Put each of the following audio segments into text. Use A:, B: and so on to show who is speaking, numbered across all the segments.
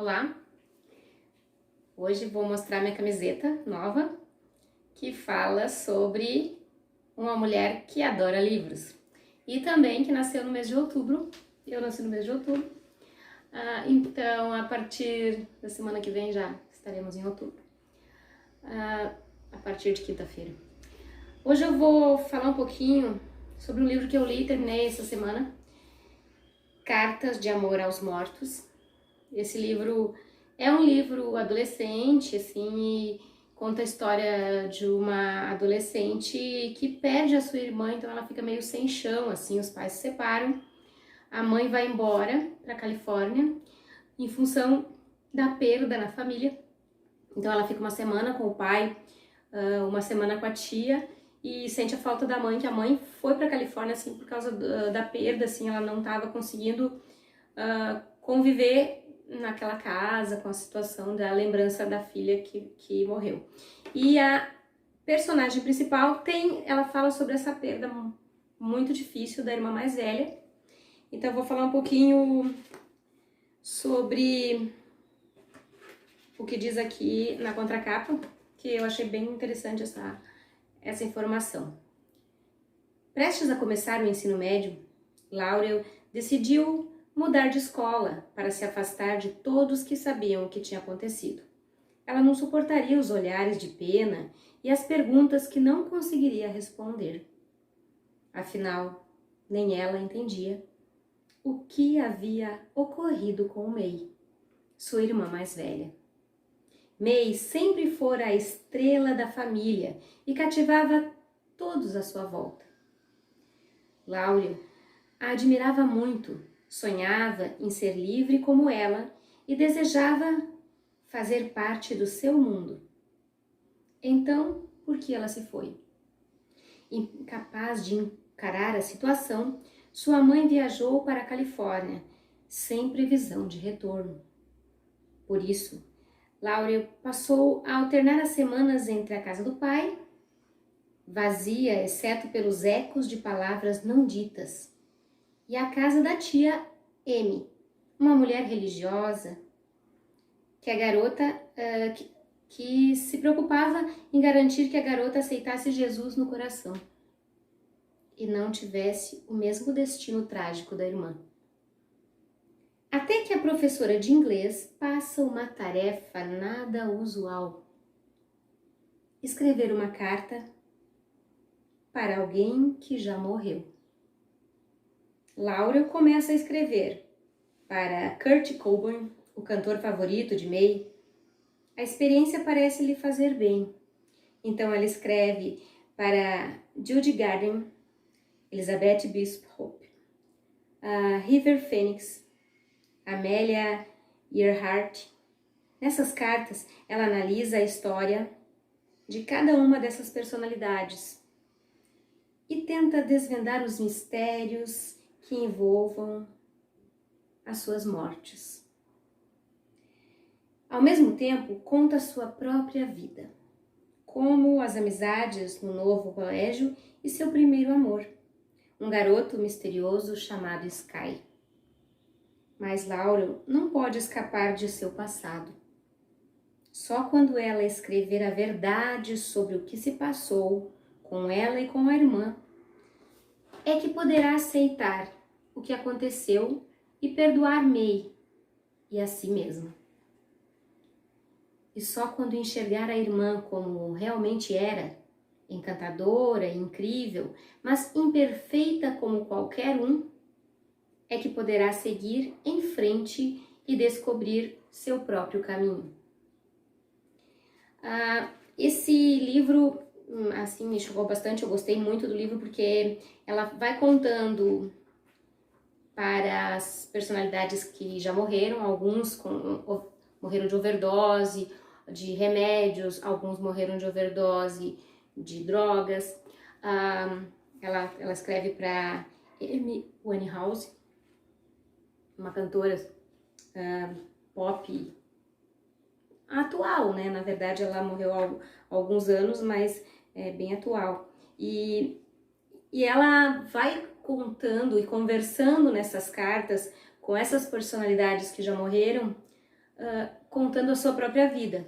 A: Olá! Hoje vou mostrar minha camiseta nova que fala sobre uma mulher que adora livros e também que nasceu no mês de outubro. Eu nasci no mês de outubro, então a partir da semana que vem já estaremos em outubro, a partir de quinta-feira. Hoje eu vou falar um pouquinho sobre um livro que eu li e terminei essa semana, Cartas de Amor aos Mortos. Esse livro é um livro adolescente, assim, e conta a história de uma adolescente que perde a sua irmã, então ela fica meio sem chão, assim, os pais se separam, a mãe vai embora para Califórnia em função da perda na família, então ela fica uma semana com o pai, uma semana com a tia e sente a falta da mãe, que a mãe foi para Califórnia, assim, por causa da perda, assim, ela não estava conseguindo conviver naquela casa, com a situação da lembrança da filha que morreu. E a personagem principal ela fala sobre essa perda muito difícil da irmã mais velha. Então eu vou falar um pouquinho sobre o que diz aqui na contracapa, que eu achei bem interessante essa informação. Prestes a começar o ensino médio, Laurel decidiu mudar de escola para se afastar de todos que sabiam o que tinha acontecido. Ela não suportaria os olhares de pena e as perguntas que não conseguiria responder. Afinal, nem ela entendia o que havia ocorrido com May, sua irmã mais velha. May sempre fora a estrela da família e cativava todos à sua volta. Laurel a admirava muito. Sonhava em ser livre como ela e desejava fazer parte do seu mundo. Então, por que ela se foi? Incapaz de encarar a situação, sua mãe viajou para a Califórnia, sem previsão de retorno. Por isso, Laurel passou a alternar as semanas entre a casa do pai, vazia exceto pelos ecos de palavras não ditas, e a casa da tia Amy, uma mulher religiosa, que a garota que se preocupava em garantir que a garota aceitasse Jesus no coração e não tivesse o mesmo destino trágico da irmã. Até que a professora de inglês passa uma tarefa nada usual: escrever uma carta para alguém que já morreu. Laurel começa a escrever para Kurt Cobain, o cantor favorito de May. A experiência parece lhe fazer bem. Então ela escreve para Judy Garden, Elizabeth Bishop, River Phoenix, Amelia Earhart. Nessas cartas, ela analisa a história de cada uma dessas personalidades e tenta desvendar os mistérios que envolvam as suas mortes. Ao mesmo tempo, conta sua própria vida, como as amizades no novo colégio e seu primeiro amor, um garoto misterioso chamado Sky. Mas Laurel não pode escapar de seu passado. Só quando ela escrever a verdade sobre o que se passou com ela e com a irmã, é que poderá aceitar o que aconteceu e perdoar May e a si mesma. E só quando enxergar a irmã como realmente era, encantadora, incrível, mas imperfeita como qualquer um, é que poderá seguir em frente e descobrir seu próprio caminho. Esse livro, assim, me chocou bastante. Eu gostei muito do livro porque ela vai contando para as personalidades que já morreram, alguns morreram de overdose de remédios, alguns morreram de overdose de drogas. Ela escreve para Amy Winehouse, uma cantora pop atual, né? Na verdade, ela morreu há alguns anos, mas é bem atual. E ela vai contando e conversando nessas cartas com essas personalidades que já morreram, contando a sua própria vida.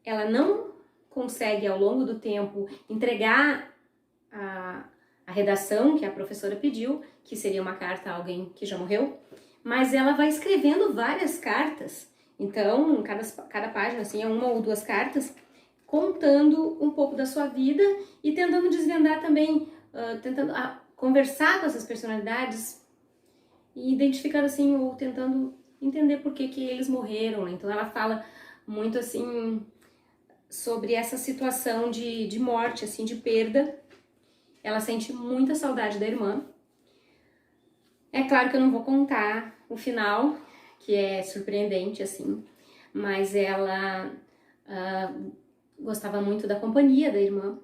A: Ela não consegue, ao longo do tempo, entregar a redação que a professora pediu, que seria uma carta a alguém que já morreu, mas ela vai escrevendo várias cartas. Então, cada página assim, é uma ou duas cartas, contando um pouco da sua vida e tentando desvendar também, tentando conversar com essas personalidades e identificando assim, ou tentando entender por que eles morreram. Então ela fala muito assim sobre essa situação de morte, assim, de perda. Ela sente muita saudade da irmã. É claro que eu não vou contar o final, que é surpreendente, assim, mas ela gostava muito da companhia da irmã.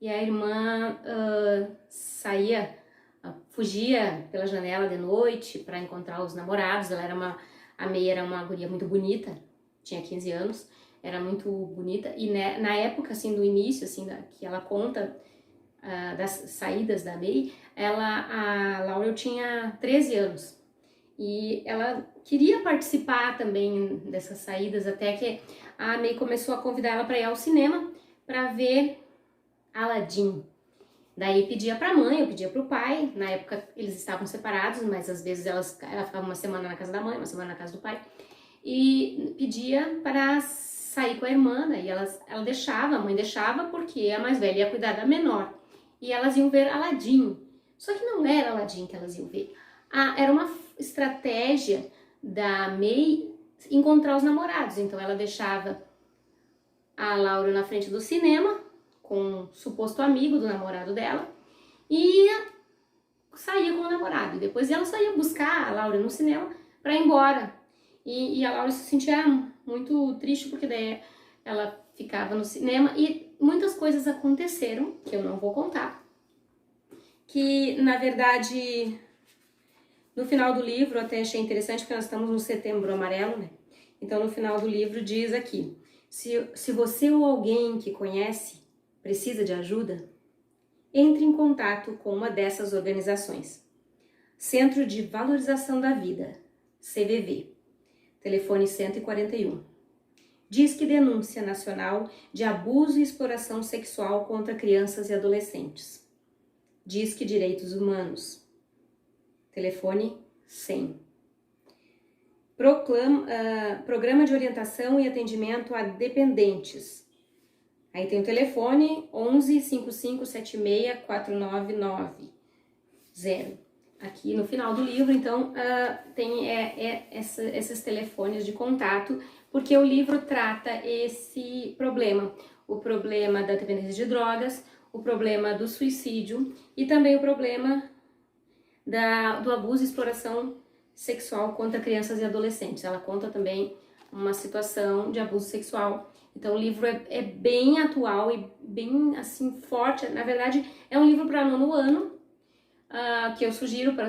A: E a irmã fugia pela janela de noite para encontrar os namorados. A May era uma guria muito bonita, tinha 15 anos, era muito bonita. E na época, assim, do início, assim, que ela conta das saídas da May, a Laurel tinha 13 anos. E ela queria participar também dessas saídas, até que a May começou a convidar ela para ir ao cinema para ver Aladdin. Daí pedia pra mãe, eu pedia pro pai. Na época eles estavam separados, mas às vezes ela ficava uma semana na casa da mãe, uma semana na casa do pai. E pedia para sair com a irmã, e ela deixava, a mãe deixava, porque a mais velha ia cuidar da menor. E elas iam ver Aladdin. Só que não era Aladdin que elas iam ver. Era uma estratégia da May encontrar os namorados. Então ela deixava a Laura na frente do cinema, com um suposto amigo do namorado dela, e saía com o namorado. E depois ela só ia buscar a Laura no cinema para ir embora. E a Laura se sentia muito triste, porque daí ela ficava no cinema e muitas coisas aconteceram, que eu não vou contar, que na verdade no final do livro, eu até achei interessante, porque nós estamos no Setembro Amarelo, né? Então no final do livro diz aqui: se você ou alguém que conhece precisa de ajuda, entre em contato com uma dessas organizações. Centro de Valorização da Vida, CVV, telefone 141. Disque Denúncia Nacional de Abuso e Exploração Sexual contra Crianças e Adolescentes. Disque Direitos Humanos, telefone 100. Programa de Orientação e Atendimento a Dependentes. Aí tem o telefone 11 55 76 499 0. Aqui no final do livro, então, tem esses telefones de contato, porque o livro trata esse problema. O problema da dependência de drogas, o problema do suicídio e também o problema do abuso e exploração sexual contra crianças e adolescentes. Ela conta também uma situação de abuso sexual. Então o livro é bem atual e bem assim forte. Na verdade é um livro para nono ano, que eu sugiro para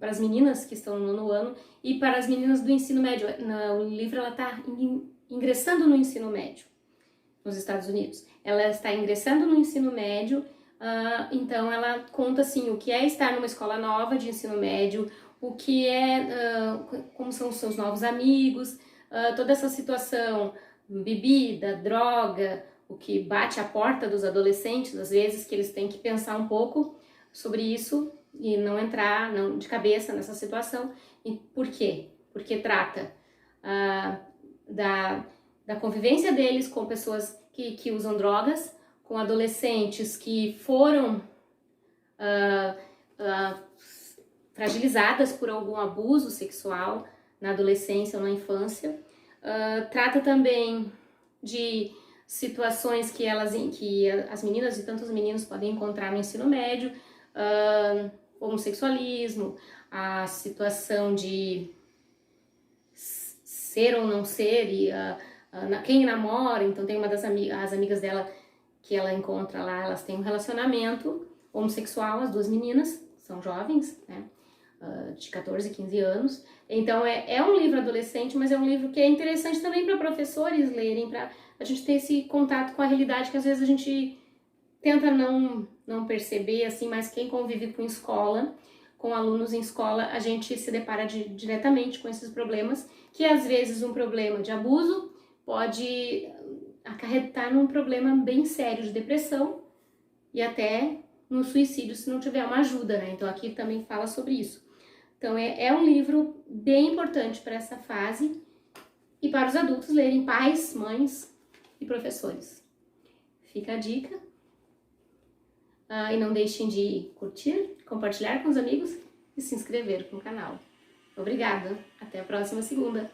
A: as meninas que estão no nono ano e para as meninas do ensino médio. O livro ela está ingressando no ensino médio nos Estados Unidos. Ela está ingressando no ensino médio, então ela conta assim o que é estar numa escola nova de ensino médio, o que é, como são os seus novos amigos, toda essa situação, bebida, droga, o que bate à porta dos adolescentes, às vezes que eles têm que pensar um pouco sobre isso e não entrar de cabeça nessa situação. E por quê? Porque trata da convivência deles com pessoas que usam drogas, com adolescentes que foram fragilizadas por algum abuso sexual na adolescência ou na infância. Trata também de situações que as meninas e tantos meninos podem encontrar no ensino médio, homossexualismo, a situação de ser ou não ser, e quem namora. Então tem uma das as amigas dela que ela encontra lá, elas têm um relacionamento homossexual, as duas meninas, são jovens, né, de 14, 15 anos. Então é um livro adolescente, mas é um livro que é interessante também para professores lerem, para a gente ter esse contato com a realidade que às vezes a gente tenta não perceber, assim, mas quem convive com escola com alunos em escola, a gente se depara diretamente com esses problemas, que às vezes um problema de abuso pode acarretar num problema bem sério de depressão e até no suicídio se não tiver uma ajuda, né? Então aqui também fala sobre isso. Então é um livro bem importante para essa fase e para os adultos lerem, pais, mães e professores. Fica a dica. E não deixem de curtir, compartilhar com os amigos e se inscrever no canal. Obrigada, até a próxima segunda.